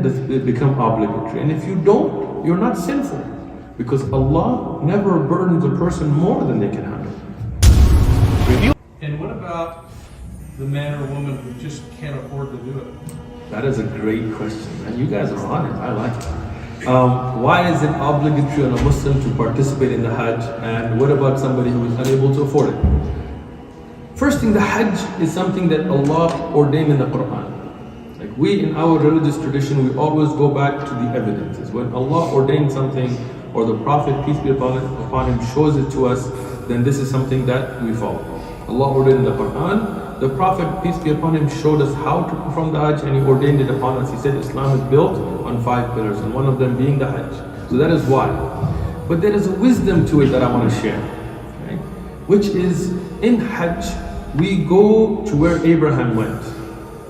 then does it become obligatory. And if you don't, you're not sinful, because Allah never burdens a person more than they can handle. And what about the man or woman who just can't afford to do it? That is a great question, man. You guys are on it. I like it. Why is it obligatory on a Muslim to participate in the Hajj? And what about somebody who is unable to afford it? First thing, the Hajj is something that Allah ordained in the Quran. Like we in our religious tradition, we always go back to the evidences. When Allah ordained something, or the Prophet, peace be upon him, shows it to us, then this is something that we follow. Allah ordained in the Quran. The Prophet, peace be upon him, showed us how to perform the Hajj, and he ordained it upon us. He said Islam is built on 5 pillars, and one of them being the Hajj. So that is why. But there is a wisdom to it that I want to share, right? Which is, in Hajj, we go to where Abraham went,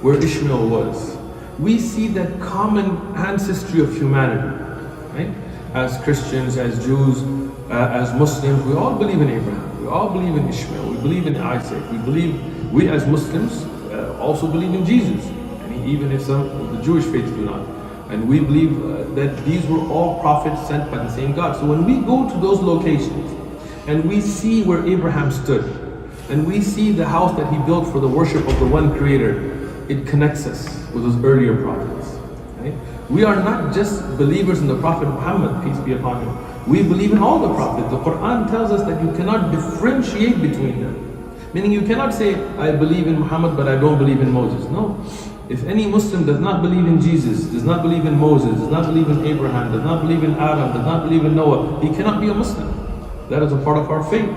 where Ishmael was. We see that common ancestry of humanity, right? As Christians, as Jews, as Muslims, we all believe in Abraham. We all believe in Ishmael. We believe in Isaac. We as Muslims also believe in Jesus. And even if some of the Jewish faiths do not. And we believe that these were all prophets sent by the same God. So when we go to those locations and we see where Abraham stood, and we see the house that he built for the worship of the one Creator, it connects us with those earlier prophets. Right? We are not just believers in the Prophet Muhammad, peace be upon him. We believe in all the prophets. The Quran tells us that you cannot differentiate between them. Meaning you cannot say, I believe in Muhammad but I don't believe in Moses. No. If any Muslim does not believe in Jesus, does not believe in Moses, does not believe in Abraham, does not believe in Adam, does not believe in Noah, he cannot be a Muslim. That is a part of our faith.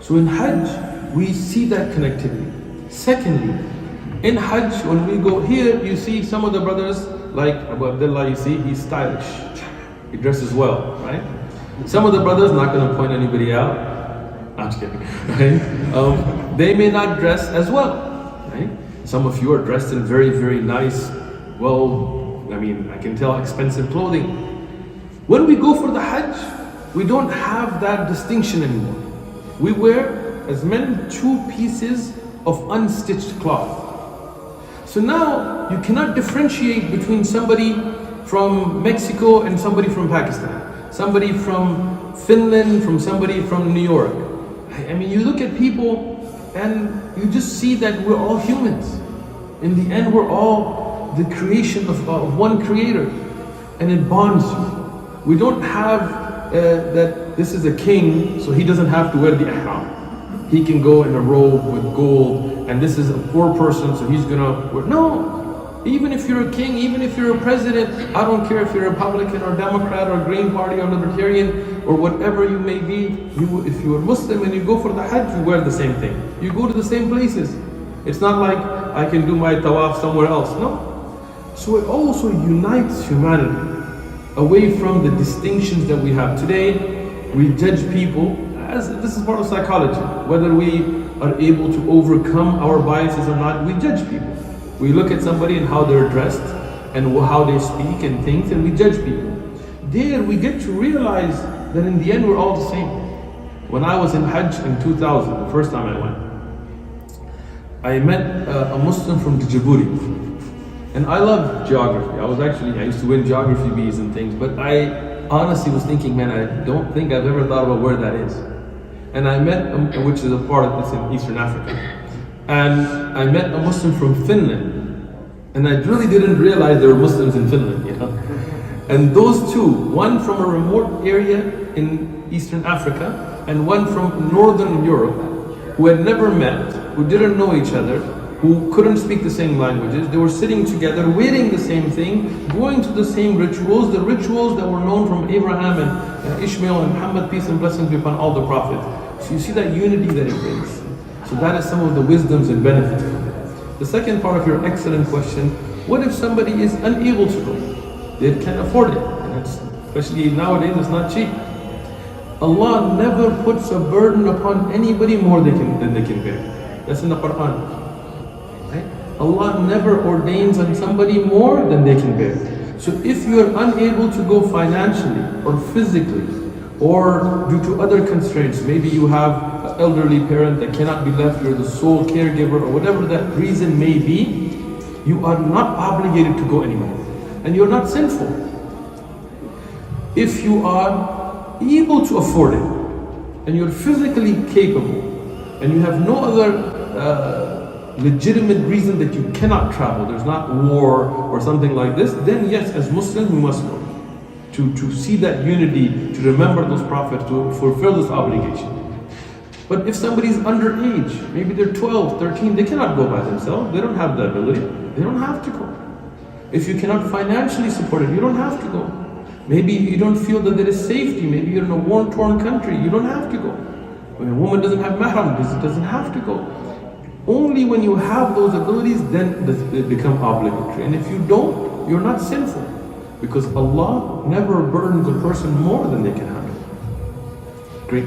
So in Hajj, we see that connectivity. Secondly, in Hajj, when we go here, you see some of the brothers, like Abu Abdullah, you see, he's stylish. He dresses well, right? Some of the brothers, not going to point anybody out, I'm just kidding, right? They may not dress as well, right? Some of you are dressed in very, very nice, well, I mean, I can tell, expensive clothing. When we go for the Hajj, we don't have that distinction anymore. We wear, as men, 2 pieces of unstitched cloth. So now you cannot differentiate between somebody from Mexico and somebody from Pakistan, somebody from Finland from somebody from New York. I mean, you look at people and you just see that we're all humans. In the end, we're all the creation of one Creator, and it bonds you. We don't have that this is a king, so he doesn't have to wear the ihram. He can go in a robe with gold, and this is a poor person, so he's gonna wear. No! Even if you're a king, even if you're a president, I don't care if you're a Republican or Democrat or Green Party or Libertarian or whatever you may be, if you're a Muslim and you go for the Hajj, you wear the same thing. You go to the same places. It's not like I can do my tawaf somewhere else. No. So it also unites humanity away from the distinctions that we have today. We judge people, as this is part of psychology. Whether we are able to overcome our biases or not, we judge people. We look at somebody and how they're dressed and how they speak and things, and we judge people. There we get to realize that in the end we're all the same. When I was in Hajj in 2000, the first time I went, I met a Muslim from Djibouti. And I love geography. I used to win geography bees and things, but I honestly was thinking, man, I don't think I've ever thought about where that is. And I met, which is a part of this in Eastern Africa. And I met a Muslim from Finland. And I really didn't realize there were Muslims in Finland, you know. And those two, one from a remote area in Eastern Africa, and one from Northern Europe, who had never met, who didn't know each other, who couldn't speak the same languages. They were sitting together, wearing the same thing, going to the same rituals, the rituals that were known from Abraham and Ishmael and Muhammad, peace and blessings be upon all the prophets. So you see that unity that it brings. So that is some of the wisdoms and benefits. The second part of your excellent question, what if somebody is unable to go? They can't afford it, and especially nowadays it's not cheap. Allah never puts a burden upon anybody more than they can bear. That's in the Quran. Right? Allah never ordains on somebody more than they can bear. So if you are unable to go financially or physically, or due to other constraints, maybe you have an elderly parent that cannot be left, you're the sole caregiver, or whatever that reason may be, you are not obligated to go anywhere. and you're not sinful. If you are able to afford it, and you're physically capable, and you have no other legitimate reason that you cannot travel, there's not war or something like this, then yes, as Muslims we must go. To see that unity, to remember those prophets, to fulfill this obligation. But if somebody's underage, maybe they're 12, 13, they cannot go by themselves, they don't have the ability, they don't have to go. If you cannot financially support it, you don't have to go. Maybe you don't feel that there is safety, maybe you're in a war-torn country, you don't have to go. When a woman doesn't have mahram, doesn't have to go. Only when you have those abilities, then they become obligatory. And if you don't, you're not sinful. Because Allah never burdens a person more than they can handle. Great question.